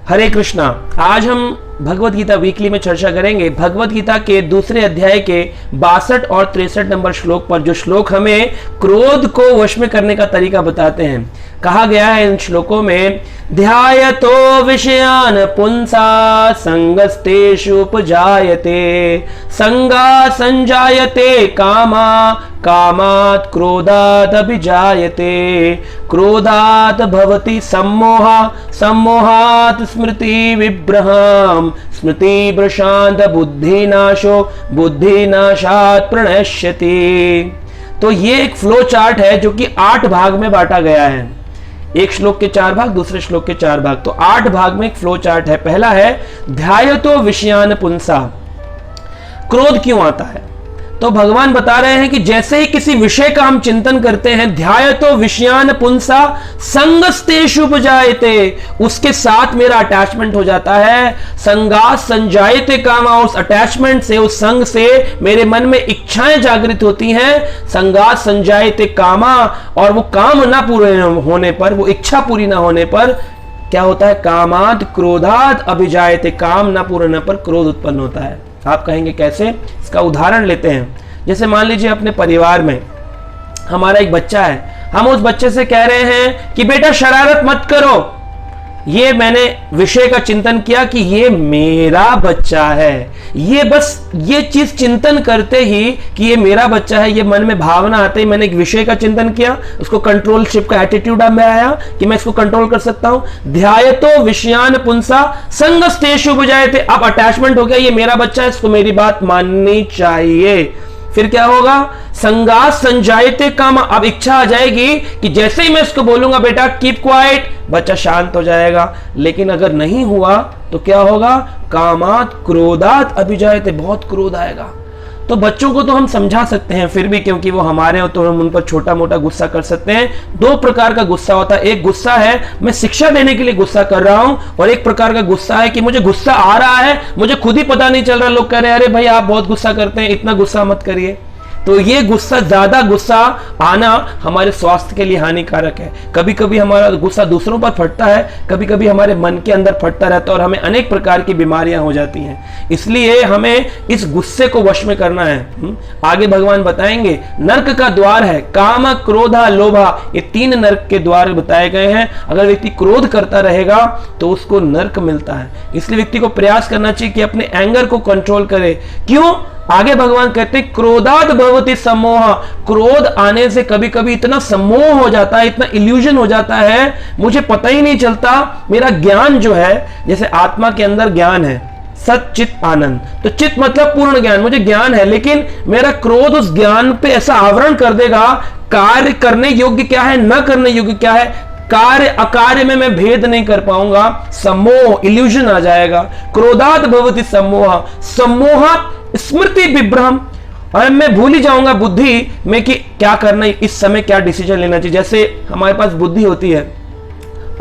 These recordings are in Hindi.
हरे कृष्णा। आज हम भगवत गीता वीकली में चर्चा करेंगे भगवत गीता के दूसरे अध्याय के 62 और 63 नंबर श्लोक पर, जो श्लोक हमें क्रोध को वश में करने का तरीका बताते हैं। कहा गया है इन श्लोकों में, ध्यायतो विषयान पुंसा संगस्तेषु उपजायते, संगा संजायते कामा, कामात् क्रोधात् अभिजायते, क्रोधात् भवति सम्मोहा, सम्मोहात् स्मृति विभ्रम, स्मृति भ्रशांत बुद्धिनाशो, बुद्धिनाशात् प्रणश्यति। तो ये एक फ्लो चार्ट है जो कि 8 भाग में बांटा गया है। एक श्लोक के 4 भाग, दूसरे श्लोक के 4 भाग, तो 8 भाग में एक फ्लो चार्ट है। पहला है ध्यायतो विषयान पुंसा। क्रोध क्यों आता है? तो भगवान बता रहे हैं कि जैसे ही किसी विषय का हम चिंतन करते हैं, ध्यायतो विषयान पुंसा संगस्तेषु उपजायते, उसके साथ मेरा अटैचमेंट हो जाता है। संगा संजायते कामा, उस अटैचमेंट से, उस संग से मेरे मन में इच्छाएं जागृत होती हैं। संगा संजायते कामा, और वो काम ना पूरे होने पर, वो इच्छा पूरी ना होने पर क्या होता है? कामात् क्रोधात् अभिजायते, काम ना पूरे होने पर क्रोध उत्पन्न होता है। आप कहेंगे कैसे? इसका उदाहरण लेते हैं। जैसे मान लीजिए अपने परिवार में हमारा एक बच्चा है, हम उस बच्चे से कह रहे हैं कि बेटा शरारत मत करो। ये मैंने विषय का चिंतन किया कि ये मेरा बच्चा है। ये बस ये चीज चिंतन करते ही कि ये मेरा बच्चा है, ये मन में भावना आते ही मैंने एक विषय का चिंतन किया, उसको कंट्रोलशिप का एटीट्यूड में आया कि मैं इसको कंट्रोल कर सकता हूं। ध्यायतो विषयान पुंसा संगस्तेषु उपजायते, अब अटैचमेंट हो गया, ये मेरा बच्चा है, इसको मेरी बात माननी चाहिए। फिर क्या होगा? संगा संजायते कामा, अब इच्छा आ जाएगी कि जैसे ही मैं इसको बोलूंगा बेटा कीप क्वाइट, बच्चा शांत हो जाएगा। लेकिन अगर नहीं हुआ तो क्या होगा? कामात् क्रोधात् अभिजायते, बहुत क्रोध आएगा। तो बच्चों को तो हम समझा सकते हैं फिर भी, क्योंकि वो हमारे हो तो हम उन पर छोटा मोटा गुस्सा कर सकते हैं। 2 प्रकार का गुस्सा होता है। एक गुस्सा है मैं शिक्षा देने के लिए गुस्सा कर रहा हूं, और एक प्रकार का गुस्सा है कि मुझे गुस्सा आ रहा है, मुझे खुद ही पता नहीं चल रहा, लोग कह रहे हैं अरे भाई आप बहुत गुस्सा करते हैं, इतना गुस्सा मत करिए। तो ये गुस्सा, ज्यादा गुस्सा आना हमारे स्वास्थ्य के लिए हानिकारक है। कभी कभी हमारा गुस्सा दूसरों पर फटता है, कभी कभी हमारे मन के अंदर फटता रहता है, और हमें अनेक प्रकार की बीमारियां हो जाती हैं। इसलिए हमें इस गुस्से को वश में करना है। आगे भगवान बताएंगे नर्क का द्वार है काम, क्रोधा, लोभा, ये 3 नर्क के द्वार बताए गए हैं। अगर व्यक्ति क्रोध करता रहेगा तो उसको नर्क मिलता है। इसलिए व्यक्ति को प्रयास करना चाहिए कि अपने एंगर को कंट्रोल करे। क्यों? आगे भगवान कहते हैं क्रोधात् भवति सम्मोह, क्रोध आने से कभी कभी इतना सम्मोह हो जाता है, इतना इल्यूजन हो जाता है, मुझे पता ही नहीं चलता। मेरा ज्ञान जो है, जैसे आत्मा के अंदर ज्ञान है सत चित आनंद, तो चित मतलब पूर्ण ज्ञान, मुझे ज्ञान है, लेकिन मेरा क्रोध उस ज्ञान पे ऐसा आवरण कर देगा, कार्य करने योग्य क्या है, न करने योग्य क्या है, कार्य अकार्य में मैं भेद नहीं कर पाऊंगा, सम्मोह, इल्यूजन आ जाएगा। क्रोधात् भवति सम्मोह, सम्मोहात् स्मृति विभ्रम, और मैं भूल ही जाऊंगा बुद्धि में कि क्या करना है, इस समय क्या डिसीजन लेना चाहिए। जैसे हमारे पास बुद्धि होती है,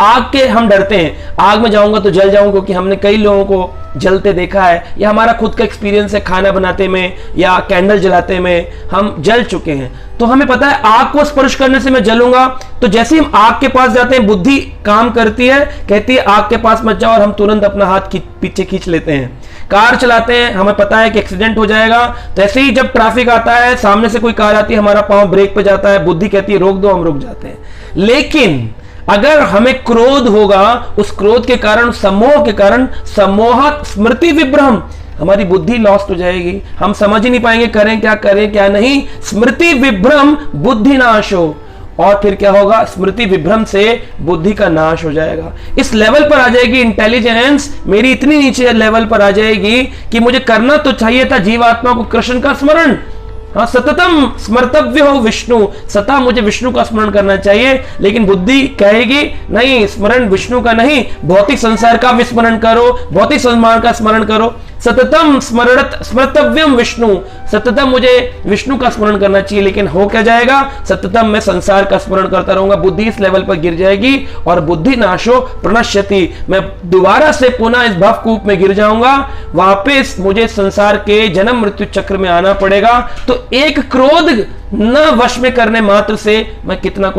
आग के हम डरते हैं, आग में जाऊंगा तो जल जाऊंगा, क्योंकि हमने कई लोगों को जलते देखा है, या हमारा खुद का एक्सपीरियंस है, खाना बनाते में या कैंडल जलाते में हम जल चुके हैं, तो हमें पता है आग को स्पर्श करने से मैं जलूंगा। तो जैसे हम आग के पास जाते हैं, बुद्धि काम करती है, कहती है आग के पास मत जाओ, और हम तुरंत अपना हाथ पीछे खींच लेते हैं। कार चलाते हैं, हमें पता है कि एक्सीडेंट हो जाएगा, तो ऐसे ही जब ट्रैफिक आता है, सामने से कोई कार आती है, हमारा पांव ब्रेक पे जाता है, बुद्धि कहती है रोक दो, हम रुक जाते हैं। लेकिन अगर हमें क्रोध होगा, उस क्रोध के कारण, सम्मोह के कारण, सम्मोहात् स्मृति विभ्रम, हमारी बुद्धि लॉस्ट हो जाएगी, हम समझ ही नहीं पाएंगे करें क्या नहीं। स्मृति विभ्रम बुद्धि नाशो, और फिर क्या होगा? स्मृति विभ्रम से बुद्धि का नाश हो जाएगा। इस लेवल पर आ जाएगी इंटेलिजेंस मेरी, इतनी नीचे लेवल पर आ जाएगी कि मुझे करना तो चाहिए था जीवात्मा को कृष्ण का स्मरण, हाँ, सततम स्मर्तव्य हो विष्णु, सता मुझे विष्णु का स्मरण करना चाहिए, लेकिन बुद्धि कहेगी नहीं, स्मरण विष्णु का नहीं, भौतिक संसार का विस्मरण करो, भौतिक संसार का स्मरण करो। सततम स्मर्तव्यम विष्णु, सततम मुझे विष्णु का स्मरण करना चाहिए, लेकिन हो क्या जाएगा? सततम मैं संसार का स्मरण करता रहूंगा, बुद्धि इस लेवल पर गिर जाएगी, और बुद्धि नाशो प्रणश्यति, मैं दोबारा से पुनः इस भवकूप में गिर जाऊंगा, वापस मुझे संसार के जन्म मृत्यु चक्र में आना पड़ेगा। तो एक क्रोध न वश में करने मात्र से मैं कितना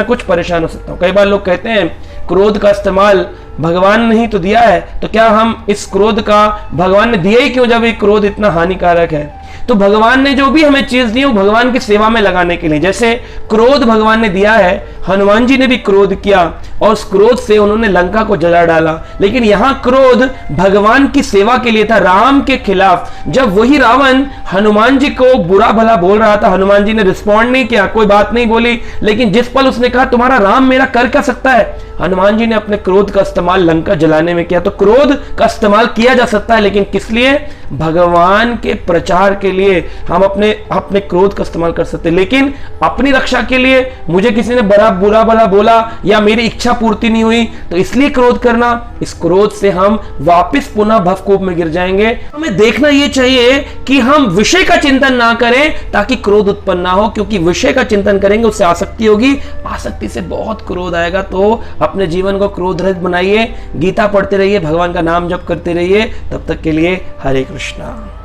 कुछ परेशान हो सकता हूं। कई बार लोग कहते हैं क्रोध का इस्तेमाल भगवान ने ही तो दिया है, तो क्या हम इस क्रोध का, भगवान ने दिया ही क्यों जब ये क्रोध इतना हानिकारक है? तो भगवान ने जो भी हमें चीज दी वो भगवान की सेवा में लगाने के लिए। जैसे क्रोध भगवान ने दिया है, हनुमान जी ने भी क्रोध किया और उस क्रोध से उन्होंने लंका को जला डाला, लेकिन यहां क्रोध भगवान की सेवा के लिए था, राम के खिलाफ। जब वही रावण हनुमान जी को बुरा भला बोल रहा था, हनुमान जी ने रिस्पॉन्ड नहीं किया, कोई बात नहीं बोली, लेकिन जिस पल उसने कहा तुम्हारा राम मेरा कर क्या सकता है, हनुमान जी ने अपने क्रोध का इस्तेमाल लंका जलाने में किया। तो क्रोध का इस्तेमाल किया जा सकता है, लेकिन किस लिए? भगवान के प्रचार के लिए हम अपने क्रोध का इस्तेमाल कर सकते हैं। लेकिन अपनी रक्षा के लिए, मुझे किसी ने बड़ा बुरा भला बोला या मेरी इच्छा पूर्ति नहीं हुई तो इसलिए क्रोध करना, इस क्रोध से हम वापस पुनः भवकूप में गिर जाएंगे। हमें देखना यह चाहिए कि हम विषय का चिंतन ना करें ताकि क्रोध उत्पन्न ना हो, क्योंकि विषय का चिंतन करेंगे उससे आसक्ति होगी, आसक्ति से बहुत क्रोध आएगा। तो अपने जीवन को क्रोध रहित बनाइए, गीता पढ़ते रहिए, भगवान का नाम जप करते रहिए। तब तक के लिए हरे कृष्णा।